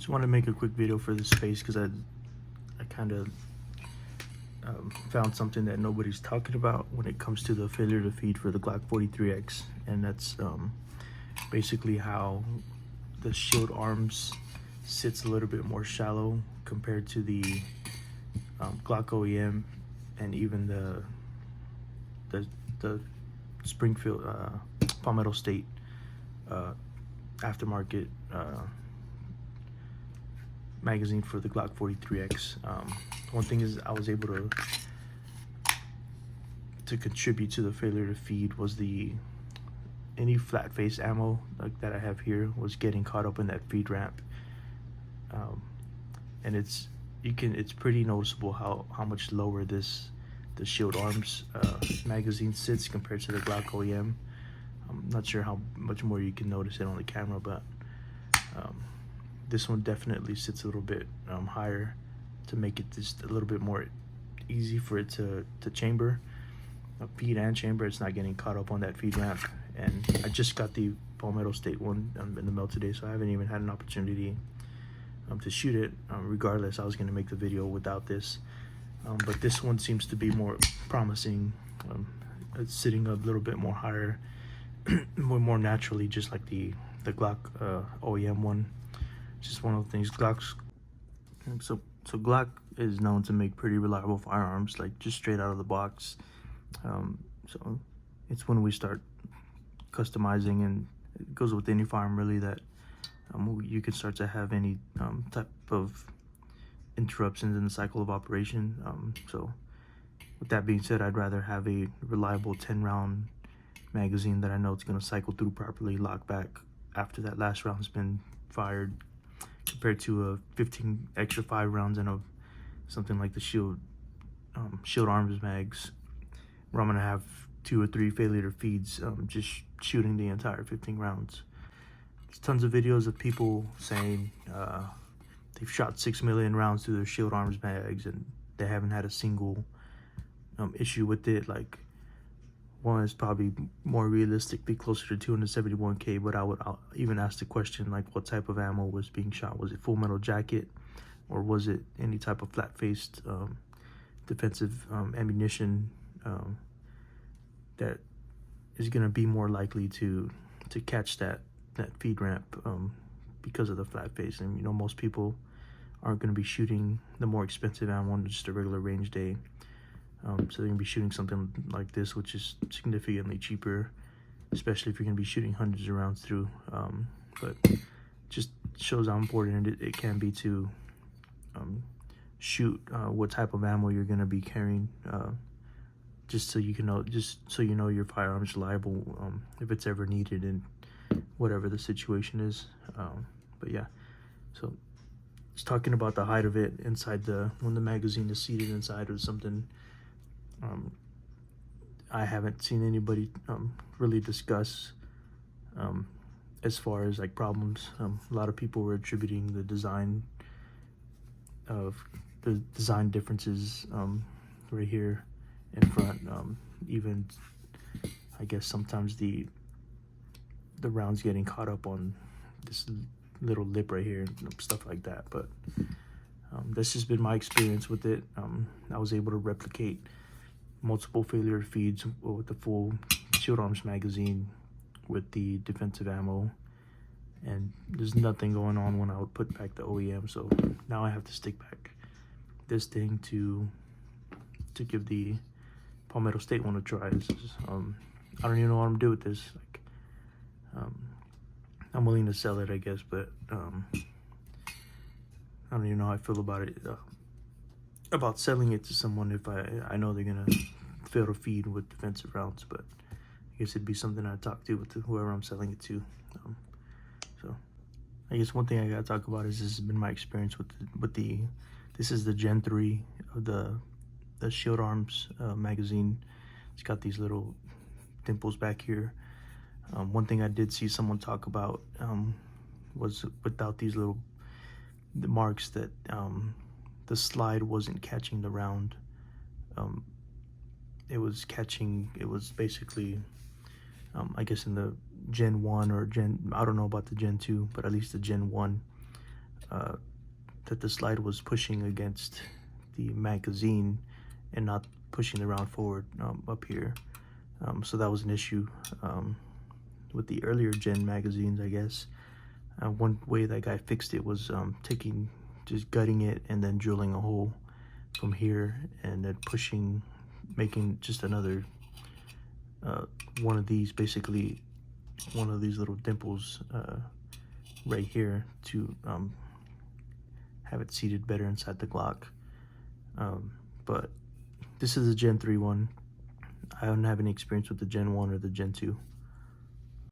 Just want to make a quick video for this space because I kind of found something that nobody's talking about when it comes to the failure to feed for the Glock 43X, and that's basically how the shield arms sits a little bit more shallow compared to the Glock OEM and even the Springfield Palmetto State aftermarket magazine for the Glock 43X. One thing is I was able to contribute to the failure to feed was any flat face ammo like that I have here was getting caught up in that feed ramp, and it's pretty noticeable how much lower the shield arms magazine sits compared to the Glock OEM. I'm not sure how much more you can notice it on the camera, but this one definitely sits a little bit higher to make it just a little bit more easy for it to chamber, feed and chamber. It's not getting caught up on that feed ramp. And I just got the Palmetto State one in the mail today, so I haven't even had an opportunity to shoot it. Regardless, I was going to make the video without this, but this one seems to be more promising. It's sitting a little bit more higher, more naturally, just like the Glock OEM one. Just one of the things Glock's so Glock is known to make pretty reliable firearms, like just straight out of the box. So it's when we start customizing, and it goes with any firearm really, that you can start to have any type of interruptions in the cycle of operation. So with that being said, I'd rather have a reliable 10-round magazine that I know it's going to cycle through properly, lock back after that last round's been fired, compared to a 15 extra 5 rounds in something like the shield arms mags, where I'm going to have 2 or 3 failure feeds just shooting the entire 15 rounds. There's tons of videos of people saying they've shot 6 million rounds through their shield arms mags and they haven't had a single issue with it. Like, one is probably more realistic, be closer to 271K, but I'll even ask the question, like, what type of ammo was being shot? Was it full metal jacket, or was it any type of flat-faced defensive ammunition that is going to be more likely to catch that feed ramp because of the flat face? And most people aren't going to be shooting the more expensive ammo on just a regular range day. So they're going to be shooting something like this, which is significantly cheaper, especially if you're going to be shooting hundreds of rounds through. But just shows how important it can be to shoot what type of ammo you're going to be carrying, just so you know your firearm is reliable if it's ever needed in whatever the situation is. But yeah, so just talking about the height of it inside when the magazine is seated inside of something. I haven't seen anybody really discuss as far as like problems. A lot of people were attributing the design differences right here in front. Even I guess sometimes the rounds getting caught up on this little lip right here, stuff like that. But this has been my experience with it. I was able to replicate multiple failure feeds with the full shield arms magazine with the defensive ammo, and there's nothing going on when I would put back the OEM. So now I have to stick back this thing to give the Palmetto State one a try. I don't even know what I'm gonna do with this. Like, I'm willing to sell it, I guess, but I don't even know how I feel about it. About selling it to someone if I know they're gonna fail to feed with defensive rounds. But I guess it'd be something I'd talk to with whoever I'm selling it to. So I guess one thing I gotta talk about is this has been my experience with this is the Gen 3 of the shield arms magazine. It's got these little dimples back here. One thing I did see someone talk about was without these little marks that the slide wasn't catching the round. It was basically I guess in the Gen 1 or I don't know about the Gen 2, but at least the Gen 1 that the slide was pushing against the magazine and not pushing the round forward up here. So that was an issue with the earlier gen magazines, I guess. One way that guy fixed it was just gutting it and then drilling a hole from here and then making just another one of these, basically one of these little dimples right here to have it seated better inside the Glock. But this is a Gen 3 one. I don't have any experience with the Gen 1 or the Gen 2.